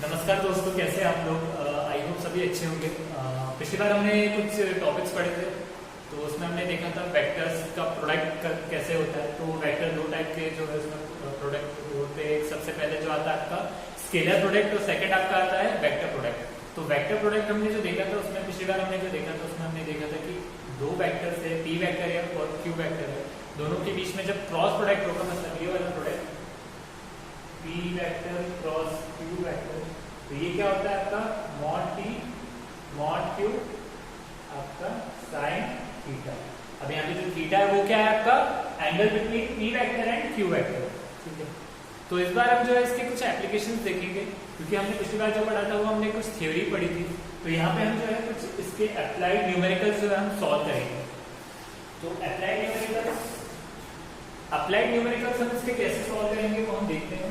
नमस्कार दोस्तों, कैसे हैं आप लोग। आई होप सभी अच्छे होंगे। पिछली बार हमने कुछ टॉपिक्स पढ़े थे, तो उसमें हमने देखा था वेक्टर्स का प्रोडक्ट कैसे होता है। तो वेक्टर दो टाइप के जो है उसमें प्रोडक्ट होते हैं। सबसे पहले जो आता है आपका स्केलर प्रोडक्ट और सेकंड आपका आता है वेक्टर प्रोडक्ट। तो वेक्टर प्रोडक्ट हमने जो देखा था उसमें पिछली बार हमने जो देखा था उसमें हमने देखा था कि दो वेक्टर्स है, पी वेक्टर है और क्यू वेक्टर है। दोनों के बीच में जब क्रॉस प्रोडक्ट होगा, मतलब ये वाला product P vector cross Q vector, तो ये क्या होता है आपका मॉड P मॉड Q आपका साइन थीटा। अब यहाँ पे जो थीटा है वो क्या है आपका angle between P vector and Q vector. ठीक है, तो इस बार हम जो है इसके कुछ एप्लीकेशंस देखेंगे, क्योंकि हमने पिछली बार जो पढ़ा था वो हमने कुछ थ्योरी पढ़ी थी। तो यहाँ पे हम जो है कुछ इसके अप्लाइड न्यूमेरिकल्स जो है हम सॉल्व करेंगे। तो अप्लाइड न्यूमेरिकल्स हम इसके कैसे सॉल्व करेंगे वो हम देखते हैं।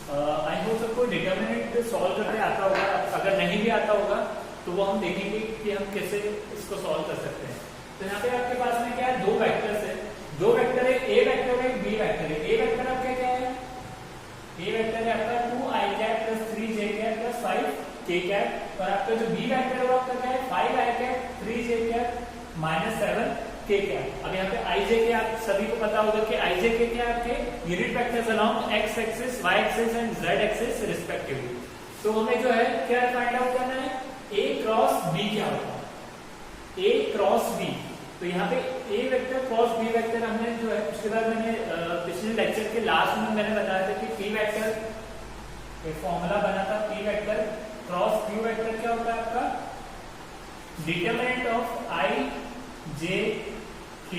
आई होप सबको डिटर्मिनेंट सॉल्व करते आता होगा। अगर नहीं भी आता होगा तो वो हम देखेंगे कि हम कैसे इसको सॉल्व कर सकते हैं। तो यहाँ पे आपके पास में क्या है, दो वेक्टर्स है। दो वेक्टर है, ए वेक्टर है, बी वेक्टर है। ए वेक्टर आपका क्या है, ए वेक्टर है आपका 2i cap plus 3j cap plus 5k cap. और आपका जो बी वेक्टर है वो आपका क्या है 5i cap 3j cap minus 7k cap. अब यहाँ पे i j के आप सभी को पता होगा कि i j के क्या आपके unit vectors along x axis, y axis and z axis respectively. तो हमें जो है क्या फाइंड आउट करना है, a क्रॉस b क्या होता है, a क्रॉस b। तो यहाँ पे a vector cross b vector हमने जो है पिछली बार मैंने पिछले लेक्चर के लास्ट में मैंने बताया था कि p वेक्टर एक फॉर्मूला बना था, p vector cross q vector क्या होता है आपका determinant of i j k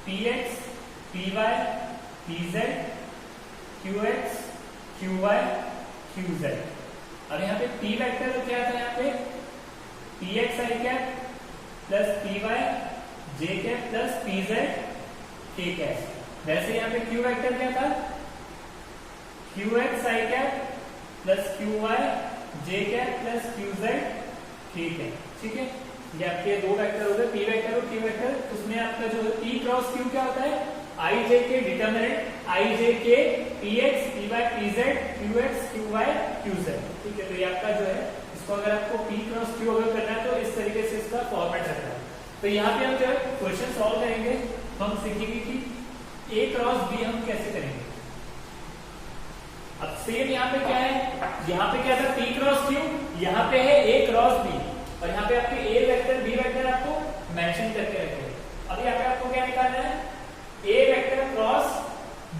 px py pz qx qy qz। अब यहाँ पे p वेक्टर तो क्या था, यहाँ पे px i cap plus py j cap plus pz k cap. वैसे यहाँ पे q वेक्टर क्या था, qx i cap plus qy j cap plus qz k cap. ठीक है, ये आपके दो वेक्टर हो गए, पी वेक्टर और क्यू वेक्टर। उसमें आपका जो पी क्रॉस क्यू क्या होता है, आई जे के determinant I J K P X P Y P Z Q X Q Y Q Z. ठीक है, तो ये आपका जो है इसको अगर आपको पी क्रॉस क्यू अगर करना है तो इस तरीके से इसका फॉर्मेट रहता है। तो यहाँ पे हम जो है क्वेश्चन सॉल्व करेंगे, हम सीखेंगे कि ए क्रॉस बी हम कैसे करेंगे। अब सेम यहाँ पे क्या है, यहाँ पे क्या था पी क्रॉस क्यू, यहाँ पे है ए क्रॉस बी, और यहाँ पे आपके ए वेक्टर बी वेक्टर आपको मेंशन करके रखे। अब यहाँ पे आपको क्या निकालना है, ए वेक्टर क्रॉस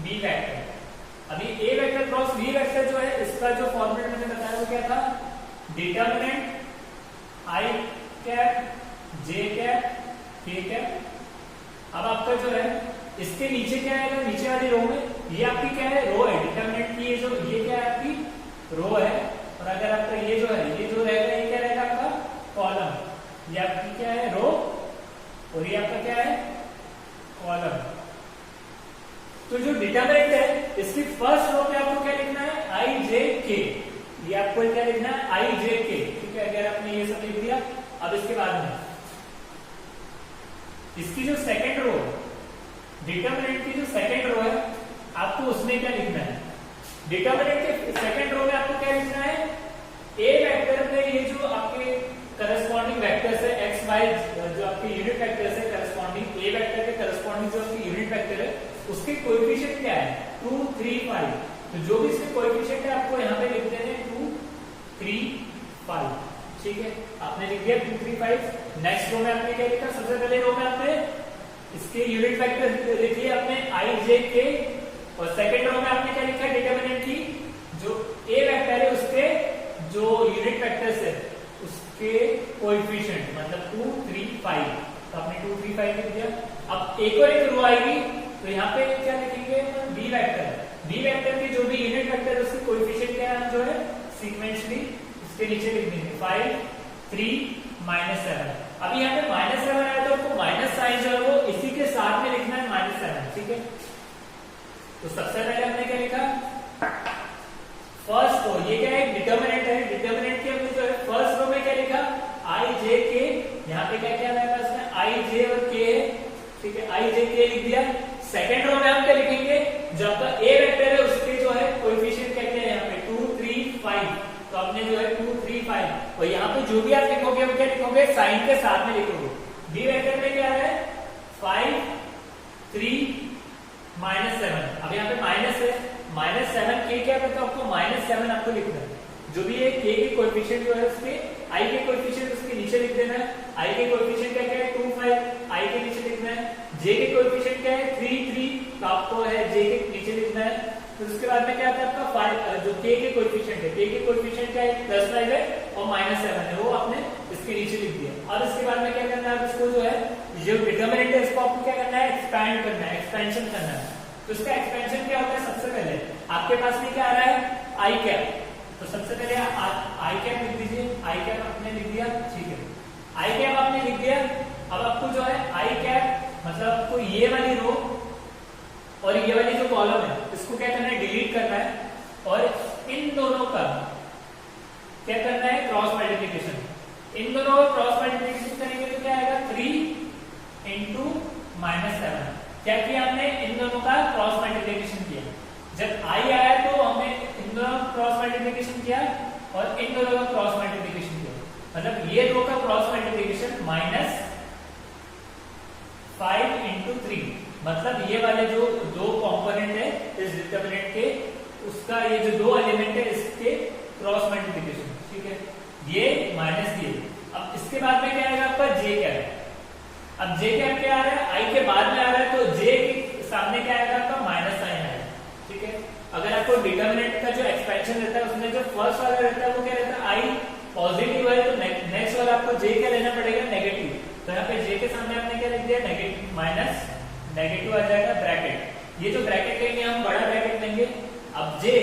बी वेक्टर। अभी ए वेक्टर क्रॉस बी वेक्टर जो है इसका जो फॉर्मूला मैंने बताया वो क्या था, डिटरमिनेंट आई कैप जे कैप के कैप। अब आपका जो है इसके नीचे क्या है, नीचे वाली रो में ये आपकी क्या है, रो है। डिटरमिनेंट की ये क्या है आपकी रो है, और अगर आपका ये जो है ये जो रहेगा ये क्या रहेगा आपका कॉलम। ये आपकी क्या है रो, और ये आपका क्या है कॉलम। तो जो डिटरमिनेंट है इसकी फर्स्ट रो में आपको क्या लिखना है, आई जे के। ये आपको क्या लिखना है, आई जे के। ठीक है, अगर आपने ये सब लिख दिया, अब इसके बाद में इसकी जो सेकंड रो, डिटरमिनेंट की जो सेकंड रो है आपको उसमें क्या लिखना है, डिटरमिनेंट के सेकंड रो में आपको क्या लिखना है, ए वेक्टर में ये जो आपके करस्पॉन्डिंग वेक्टर्स है एक्स वाई, जो आपके यूनिट वेक्टर्स है करस्पॉन्डिंग ए वेक्टर के करस्पॉन्डिंग जो आपकी यूनिट वेक्टर है उसके कोएफिशिएंट क्या है 2 3 5। तो जो भी इसके कोएफिशिएंट है आपको यहाँ पे लिख देने 2 3 5। ठीक है, आपने लिख दिया 2 3 5। नेक्स्ट रो में आपने क्या लिखा, सबसे पहले रो में आपने इसके यूनिट वेक्टर लिखिए आपने आई जे के, और सेकंड रो में आपने क्या लिखा, डिटरमिनेंट की जो ए वेक्टर है उसके जो यूनिट वेक्टर्स है उसके कोएफिशिएंट, मतलब 2 3 5। तो आपने 2 3 5 लिख दिया। अब एक और एक रो आएगी, तो यहाँ पे क्या लिखेंगे, बी वेक्टर। बी वेक्टर की जो भी यूनिट वेक्टर है उसके कोएफिशिएंट क्या है, जो है सीक्वेंशियली उसके नीचे लिख देंगे 5 3 -7। अभी यहाँ पे -7 आया तो आपको माइनस साइन जो है वो इसी के साथ में लिखना है -7। ठीक है, तो सबसे पहले हमने क्या लिखा, फर्स्ट रो ये क्या है डिटरमिनेंट है, डिटरमिनेंट की हमने जो है फर्स्ट रो में क्या लिखा, आई जे के। यहाँ पे क्या क्या रहेगा इसमें, आई जे और के है। ठीक है, आई जे के लिख दिया। सेकंड रो में हम क्या लिखेंगे, जो आपका ए वेक्टर है उसके जो है कोएफिशिएंट क्या क्या है यहाँ पे 2 3 आपने जो है 2 3 5 और यहाँ पे जो भी आप लिखोगे वो क्या लिखोगे, साइन के साथ में लिखोगे। बी वेक्टर में क्या है 5 3 -7। अब यहाँ पे माइनस है, -7 के क्या करता है आपको -7 आपको लिखना है। जो भी है के के कोएफिशिएंट जो है उसके आई के कोएफिशिएंट उसके नीचे लिख देना है। आई के कोएफिशिएंट क्या है 2 5, आई के नीचे लिखना है। जे के कोएफिशिएंट क्या है 3 3, तो आपको है जे के नीचे लिखना है। तो उसके बाद में क्या आता है आपका 5, जो के कोएफिशिएंट है, के के कोएफिशिएंट क्या है +5 है और -7 है, वो आपने इसके नीचे लिख दिया। और इसके बाद में क्या करना है, इसको जो है जो डिटरमिनेंट है इसको आपको क्या करना है, एक्सपैंड करना है, एक्सपेंशन करना है। तो इसका एक्सपेंशन क्या होता है, सबसे पहले आपके पास में क्या आ रहा है आई कैप, तो सबसे पहले आई कैप लिख दीजिए। आई कैप आपने लिख दिया, ठीक है, आई कैप आपने लिख दिया। अब आपको जो है आई कैप मतलब आपको ये वाली रो और ये वाली जो कॉलम है इसको क्या करना है, डिलीट करना है और इन दोनों का क्या करना है, क्रॉस मल्टीप्लिकेशन। इन दोनों का क्रॉस मल्टीप्लिकेशन करेंगे तो क्या आएगा 3 × -7। क्या किया हमने, इन दोनों का क्रॉस मल्टीप्लिकेशन किया। जब आई आया तो हमने इन दोनों का क्रॉस मल्टीप्लिकेशन किया और इन दोनों का क्रॉस मल्टीप्लिकेशन किया। मतलब ये दो का क्रॉस मल्टीप्लिकेशन -5 × 3, मतलब ये वाले जो दो कंपोनेंट है इस डिटरमिनेंट के, उसका ये जो दो एलिमेंट है इसके क्रॉस मल्टीप्लिकेशन, ठीक है, ये माइनस ये। अब इसके बाद में क्या आएगा आपका जे कैप। अब जे कैप क्या आ रहा है, आई के बाद में आ रहा है, तो जे के सामने क्या आएगा आपका माइनस साइन आएगा, ठीक है। अगर आपको डिटरमिनेंट का जो एक्सपेंशन रहता है उसमें जो फर्स्ट वाला रहता है वो क्या रहता है, आई पॉजिटिव है तो नेक्स्ट वाला आपको जे क्या लेना पड़ेगा, नेगेटिव। तो यहाँ पे जे के सामने आपने क्या लिख दिया, नेगेटिव, माइनस नेगेटिव आ जाएगा ब्रैकेट। ये जो ब्रैकेट लेंगे हम बड़ा ब्रैकेट लेंगे। अब जे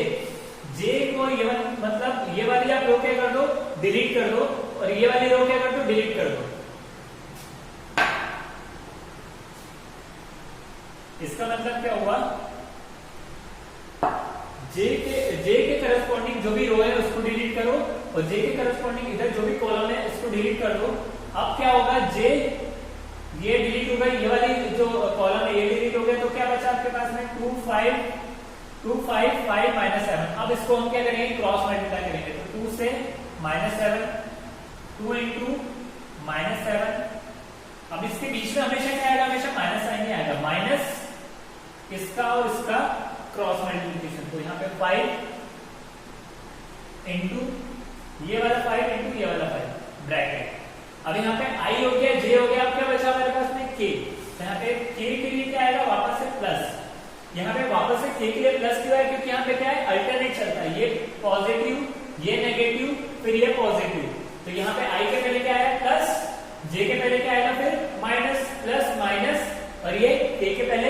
को ये मतलब ये वाली आप रो क्या कर दो, डिलीट कर दो, और ये वाली रो क्या कर दो, डिलीट कर दो। इसका मतलब क्या हुआ, जे के करस्पॉन्डिंग जो भी रो है उसको डिलीट करो और जे के करस्पॉन्डिंग इधर जो भी कॉलम है उसको डिलीट कर दो। अब क्या होगा, जे ये डिलीट हो गई, ये वाली जो कॉलम है ये डिलीट हो गया, तो क्या बचा आपके पास में 2 5 2 5 5 -7। अब इसको हम क्या करेंगे, क्रॉस मल्टीप्लाई करेंगे। तो 2 से -7, 2 × -7। अब इसके बीच में हमेशा क्या आएगा, हमेशा माइनस साइन ही आएगा, माइनस इसका और इसका क्रॉस मल्टीप्लिकेशन। तो यहाँ पे 5 × ये वाला 5 × ये वाला 5 ब्रैकेट। अब यहाँ पे आई हो गया, जे हो गया, अब क्या बचा हमारे पास में के। तो यहाँ पे के के लिए क्या आएगा, वापस से प्लस। यहाँ पे वापस से के के लिए प्लस क्यों है, क्योंकि यहाँ पे क्या है, अल्टरनेट चलता है, ये पॉजिटिव ये नेगेटिव फिर ये पॉजिटिव। तो यहाँ पे आई के पहले क्या आया प्लस, जे के पहले क्या आएगा फिर माइनस, प्लस माइनस, और ये के के पहले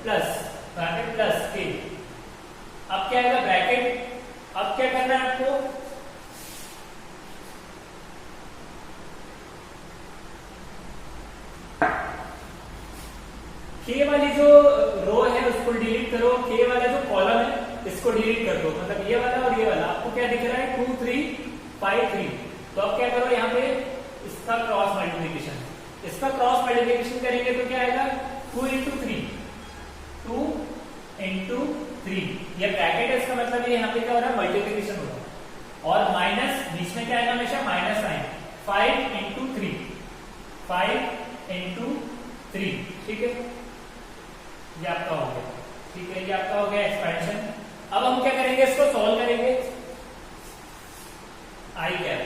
प्लस, तो यहाँ पे प्लस के। अब क्या आएगा ब्रैकेट। अब क्या करना है आपको, के वाली जो रो है उसको डिलीट करो, के वाला जो कॉलम है इसको डिलीट कर दो, मतलब ये वाला और ये वाला। आपको क्या दिख रहा है 2 3 5 3। तो अब क्या करो, यहाँ पे इसका क्रॉस मल्टीप्लिकेशन, इसका क्रॉस मल्टीप्लिकेशन करेंगे तो क्या आएगा 2 × 3, 2 × 3। ये ब्रैकेट है, इसका मतलब ये यहाँ पे क्या हो रहा है, मल्टीप्लिकेशन हो रहा है। और माइनस बीच में क्या आएगा, हमेशा माइनस साइन, 5 × 3, 5 × 3, ठीक है, ये आपका हो गया, ठीक है, ये आपका हो गया एक्सपेंशन। अब हम क्या करेंगे, इसको सॉल्व करेंगे, आई कैप।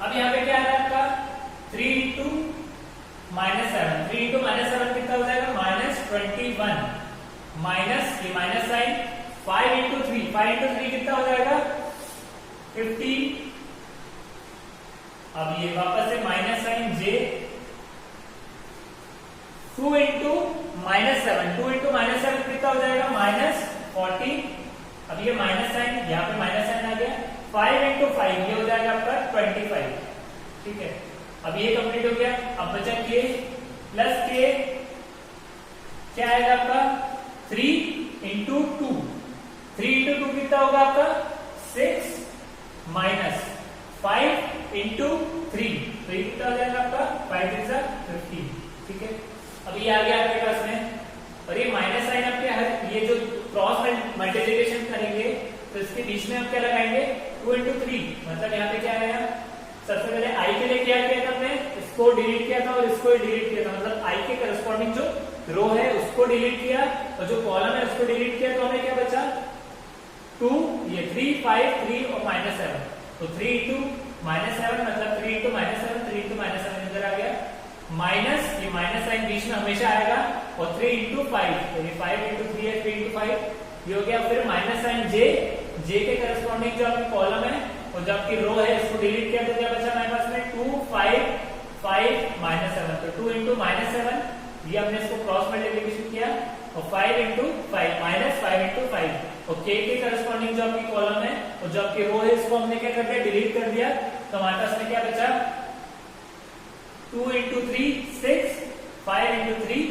अब यहाँ पे क्या आ रहा है आपका 3 × -7, 3 × -7 कितना हो जाएगा, -21, माइनस ये माइनस साइन, 5 × 3, 5 × 3 कितना हो जाएगा 15। अब ये वापस से माइनस साइन जे, 2 × -7, 2 × -7 कितना हो जाएगा -40। अब ये माइनस साइन, यहाँ पे माइनस साइन आ गया, 5 × 5 ये हो जाएगा आपका 25, ठीक है। अब ये कंप्लीट हो गया। अब बचा के प्लस के, क्या आएगा आपका 3 × 2, 3 × 2 कितना होगा आपका 6 माइनस 5 × 3, तो ये कितना हो जाएगा आपका 5 × 15, ठीक है। अब ये आ गया आपके पास में, और ये माइनस साइन आपके हर ये जो क्रॉस मल्टीप्लिकेशन करेंगे तो इसके बीच में आप क्या लगाएंगे, 2 इंटू 3 मतलब यहाँ पे क्या आया, सबसे पहले आई के लिए क्या किया था हमने, इसको डिलीट किया था और इसको डिलीट किया था, मतलब आई के करस्पॉन्डिंग जो रो है उसको डिलीट किया और जो कॉलम है उसको डिलीट किया, तो हमें क्या बचा 2, ये 3, 5, 3 और -7, तो 3 इंटू -7 मतलब 3 इंटू -7, 3 इंटू -7 इधर आ गया, माइनस ये माइनस साइन बीच में हमेशा आएगा और 3 इंटू 5, तो ये 5 इंटू 3 है, 3 इंटू 5 ये हो गया, फिर माइनस साइन जे के करस्पॉन्डिंग जो आपकी कॉलम है और जो आपकी रो है इसको डिलीट किया, तो क्या बचा हमारे पास में 2, 5, 5 -7, तो 2 इंटू -7 ये हमने इसको क्रॉस मल्टीप्लिकेशन किया और 5 इंटू 5 माइनस 5 इंटू 5 और के करस्पॉन्डिंग जो आपकी कॉलम है और जो आपकी रो है इसको हमने क्या कर दिया, डिलीट कर दिया, तो हमारे पास में क्या बचा 2 इंटू 3 6, 5 इंटू 3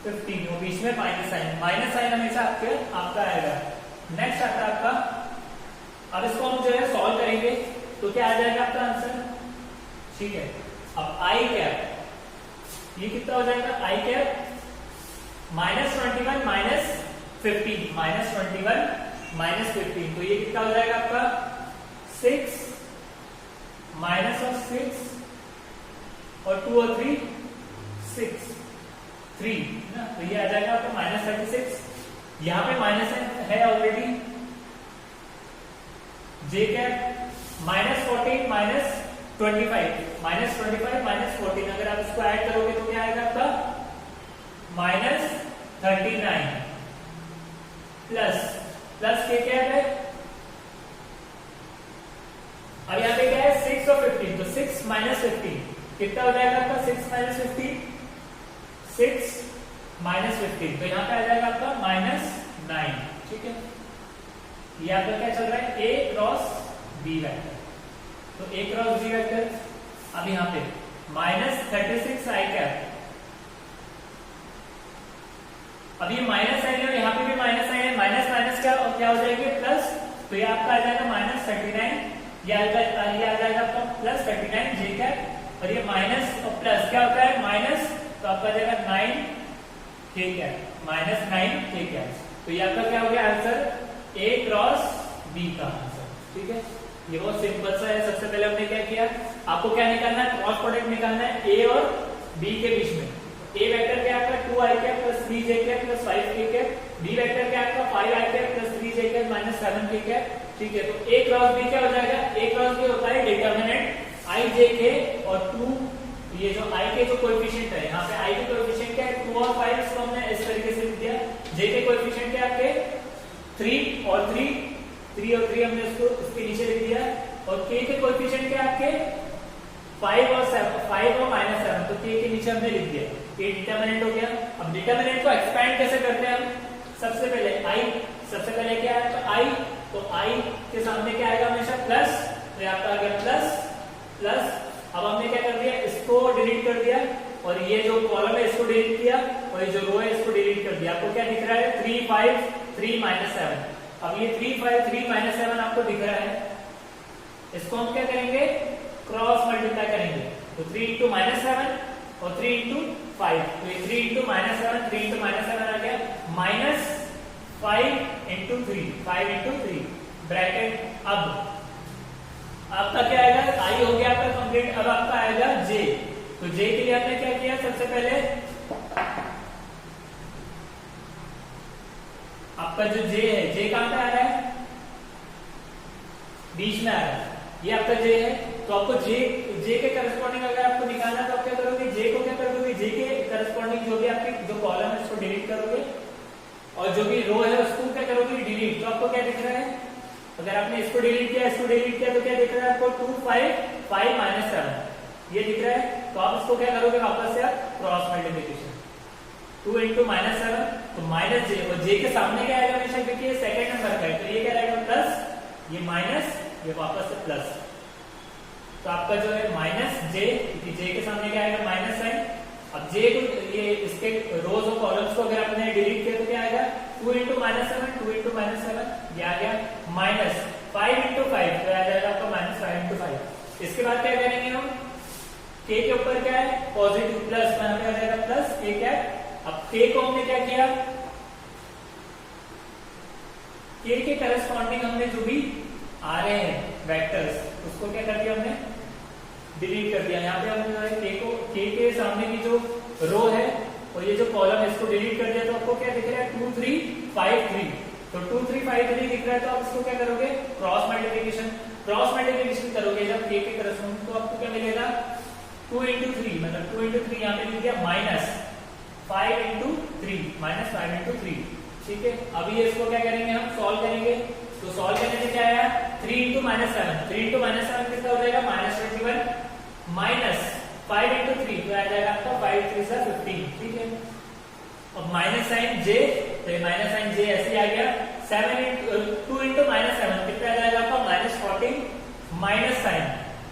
15, वो बीच में माइनस साइन हमेशा आपका आएगा। नेक्स्ट आता है आपका, अब इसको हम जो है सॉल्व करेंगे तो क्या आ जाएगा आपका आंसर, ठीक है। अब आई कैप ये कितना हो जाएगा, आई कैप -21 -15 -21 -15, तो ये कितना हो जाएगा आपका 6 -6 और 2 और 3 6 3 ना, तो ये आ जाएगा आपका -36, यहाँ पे माइनस है ऑलरेडी, जे कैप -14 -25 -25 -14, अगर आप इसको ऐड करोगे तो क्या आएगा आपका -39 प्लस के कैप है, अब यहाँ पे क्या है 6 और 15, तो 6 -15 कितना हो जाएगा आपका 6 -15 6 -15, तो यहाँ पे आ जाएगा आपका -9, ठीक है। ये आपका क्या चल रहा है, ए क्रॉस बी वेक्टर, तो ए क्रॉस बी वेक्टर, अब यहाँ पे -36 आई कैप, अब ये माइनस साइन है, यहाँ पे भी माइनस साइन है, माइनस क्या हो जाएगी प्लस, तो ये आपका आ जाएगा -39, ये आ जाएगा आपका +39 जे कैप, और ये माइनस और प्लस क्या होता है माइनस, तो आपका आ जाएगा 9 के कैप -9 के कैप, तो ये आपका क्या हो गया आंसर ए क्रॉस बी का आंसर, ठीक है। ये बहुत सिंपल सा है। सबसे पहले हमने क्या किया, आपको क्या निकालना है, क्रॉस प्रोडक्ट निकालना है ए और बी के बीच में। ए वेक्टर क्या आपका 2i cap plus 3j cap plus 5k cap, B vector क्या आपका 5i cap plus 3j cap minus 7k cap, ठीक है। तो ए क्रॉस बी क्या हो जाएगा, ए क्रॉस बी होता है डिटरमिनेंट i j k और 2, ये जो i के जो कोएफिशिएंट है, यहाँ पे i के कोएफिशिएंट क्या है 2 और 5, इसको हमने इस तरीके से लिख दिया। j के कोएफिशिएंट क्या आपके 3 और 3 हमने इसको इसके नीचे लिख दिया, और k के कोएफिशिएंट क्या आपके 5 और -7, तो k के नीचे हमने लिख दिया। ये डिटरमिनेंट हो गया। अब डिटरमिनेंट को एक्सपैंड कैसे करते हैं हम, सबसे पहले क्या है तो i के सामने क्या आएगा हमेशा प्लस, तो आपका आ गया प्लस। अब हमने क्या कर दिया, इसको डिलीट कर दिया, और ये जो कॉलम है इसको डिलीट किया, और ये जो रो है इसको डिलीट कर दिया। आपको क्या दिख रहा है 3 5 3 -7। अब ये 3 5 3 -7 आपको दिख रहा है, इसको हम क्या करेंगे क्रॉस मल्टीप्लाई करेंगे, तो 3 इंटू -7 और 3 इंटू 5, तो ये 3 इंटू -7 3 इंटू -7 आ गया -5 इंटू 3 ब्रैकेट। अब आपका क्या आएगा, आई हो गया आपका कंप्लीट। अब आपका आएगा जे, तो जे के लिए आपने क्या किया, सबसे पहले आपका जो जे है, जे कहां पे आ रहा है, बीच में आ रहा है, ये आपका जे है। तो आपको जे के करस्पॉन्डिंग अगर आपको निकालना है तो आप क्या करोगे, जे को क्या कर दोगे, जे के करस्पॉन्डिंग जो भी आपकी जो कॉलम है उसको डिलीट करोगे, और जो भी रो है उसको क्या करोगे डिलीट। तो आपको क्या दिख रहा है, अगर आपने इसको डिलीट किया तो क्या दिख रहा है आपको 2 5 5 -7 ये दिख रहा है। तो आप इसको क्या करोगे, वापस से आप क्रॉस मल्टीप्लिकेशन 2 इंटू -7, तो माइनस जे, और जे के सामने क्या आएगा हमेशा, क्योंकि ये सेकंड नंबर का है, तो ये क्या रहेगा प्लस, ये माइनस, ये वापस से प्लस। तो आपका जो है माइनस जे, क्योंकि जे के सामने क्या आएगा माइनस साइन। अब जे को ये इसके रोज और कॉलम्स को अगर आपने डिलीट किया तो क्या आएगा 2 इंटू -7 2 इंटू -7 ये आ गया -5 इंटू 5, तो आ जाएगा आपका -5 इंटू 5। इसके बाद क्या करेंगे हम, k के ऊपर क्या है पॉजिटिव प्लस, यहाँ पे आ जाएगा प्लस k कैप। अब k को हमने क्या किया, k के करस्पॉन्डिंग हमने जो भी आ रहे हैं वेक्टर्स, उसको क्या कर दिया हमने, डिलीट कर दिया। यहाँ पे हमने जो है के के सामने की जो रो है और ये जो कॉलम है इसको डिलीट कर दिया, तो आपको क्या दिख रहा है 2 3 5 3। तो 2 3 5 3 दिख रहा है, तो आप इसको क्या करोगे, क्रॉस मल्टीप्लिकेशन करोगे जब के करस्पॉन्ड, तो आपको क्या मिलेगा 2 into 3, मतलब 2 into 3 यहाँ पे लिख दिया माइनस 5 into 3, माइनस 5 into 3। ठीक है, अभी ये इसको क्या करेंगे, हम सॉल्व करेंगे। तो सॉल्व करने से क्या आया, 3 into -7, 3 into -7 कितना हो जाएगा, -21, माइनस 5 into 3 तो आ जाएगा आपका 5 3 से 15। ठीक है, अब माइनस साइन जे, तो माइनस साइन जे ऐसे आ गया। 2 into -7 कितना आ जाएगा आपका, -14, माइनस साइन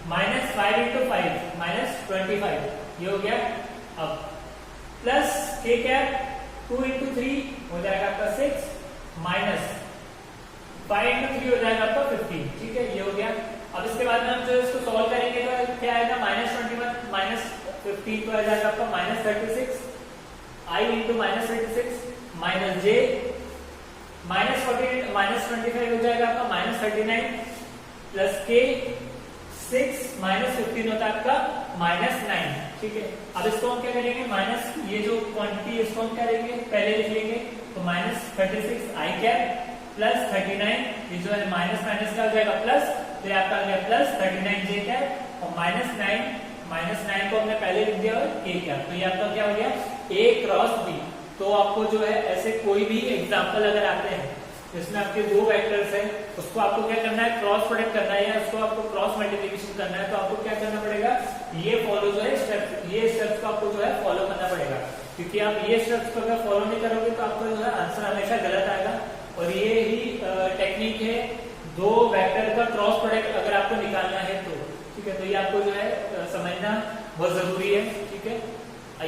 माइनस 5 into 5 -25, ये हो गया। अब प्लस के कैप 2 into 3 हो जाएगा आपका 6, माइनस 5 into 3 हो जाएगा आपका 15। ठीक है, ये हो गया। अब इसके बाद में हम जो इसको सॉल्व करेंगे तो क्या आएगा, -21 -15 तो आ जाएगा आपका -36, i into -36 माइनस जे, -14 -25 हो जाएगा आपका -39, प्लस के 6 -15 होता है आपका -9। ठीक है, अब इसको हम क्या करेंगे, माइनस ये जो क्वांटिटी इसको हम क्या करेंगे, पहले लिख लेंगे। तो -36 आई कैप प्लस 39, ये जो है माइनस माइनस का हो जाएगा प्लस, तो ये आपका आ गया प्लस 39 जे कैप, और -9 को हमने पहले लिख दिया और के कैप, तो ये आपका क्या हो गया A क्रॉस B। तो आपको जो है ऐसे कोई भी एग्जांपल अगर आते हैं जिसमें आपके दो वेक्टर्स हैं, उसको आपको क्या करना है, क्रॉस प्रोडक्ट करना है या उसको आपको क्रॉस मल्टीप्लिकेशन करना है, तो आपको क्या करना पड़ेगा, ये फॉलो जो है स्टेप्स, ये स्टेप्स को आपको जो है फॉलो करना पड़ेगा। क्योंकि आप ये स्टेप्स को अगर फॉलो नहीं करोगे तो आपको जो है आंसर हमेशा गलत आएगा। और ये ही टेक्निक है दो वेक्टर का क्रॉस प्रोडक्ट अगर आपको निकालना है तो। ठीक है, तो ये आपको जो है समझना बहुत जरूरी है। ठीक है,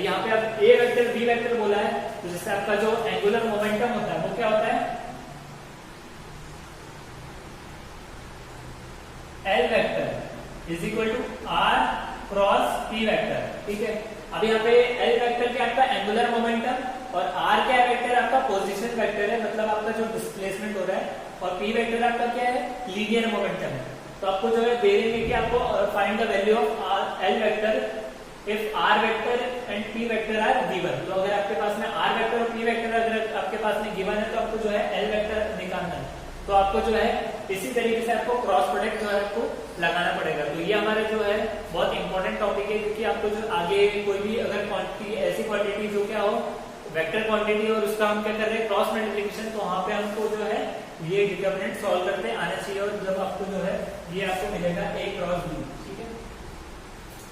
यहाँ पे आप ए वेक्टर बी वेक्टर बोला है, तो जिससे आपका जो एंगुलर मोमेंटम होता है वो क्या होता है, L vector is equal to R cross P vector. ठीक है, अब यहाँ पे L वेक्टर क्या आपका एंगुलर मोमेंटम और R क्या वेक्टर आपका पोजीशन वेक्टर है, मतलब आपका जो डिस्प्लेसमेंट हो रहा है, और P वेक्टर आपका क्या है, लीनियर मोमेंटम है। तो आपको जो है दे देंगे कि आपको find the value of L vector if R vector and P vector are given. तो अगर आपके पास में R वेक्टर और P वेक्टर अगर आपके पास में गिवन है तो आपको जो है L वेक्टर निकालना है। तो आपको जो है इसी तरीके से आपको क्रॉस प्रोडक्ट जो है आपको लगाना पड़ेगा। तो ये हमारे जो है बहुत इंपॉर्टेंट टॉपिक है, क्योंकि आपको जो आगे कोई भी अगर क्वांटिटी ऐसी क्वांटिटी जो क्या हो वेक्टर क्वांटिटी और उसका हम क्या कर रहे हैं क्रॉस मल्टीप्लिकेशन, तो वहां पे हमको जो है ये डिटरमिनेंट सॉल्व करते आना चाहिए, और जब आपको जो है ये आपको मिलेगा A क्रॉस B। ठीक है,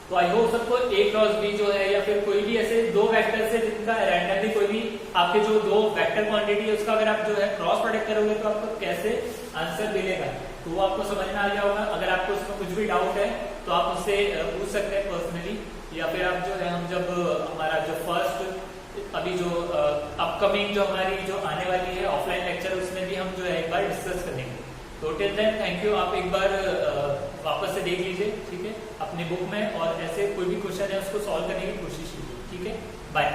तो आई होप सबको A क्रॉस B जो है या फिर कोई भी ऐसे दो वेक्टर से जिनका रैंडमली कोई भी आपके जो दो वेक्टर क्वांटिटी है उसका अगर आप जो है क्रॉस प्रोडक्ट करोगे तो आपको कैसे आंसर मिलेगा, तो वो आपको समझ में आ गया होगा। अगर आपको उसमें कुछ भी डाउट है तो आप उससे पूछ सकते हैं पर्सनली, या फिर आप जो है हम जब हमारा जो फर्स्ट अभी जो अपकमिंग जो हमारी जो आने वाली है ऑफलाइन लेक्चर, उसमें भी हम जो है एक बार डिस्कस करेंगे। तो टिल देन थैंक यू, आप एक बार वापस से देख लीजिए। ठीक है, अपनी बुक में, और ऐसे कोई भी क्वेश्चन है उसको सॉल्व करने की कोशिश कीजिए। ठीक है, बाय।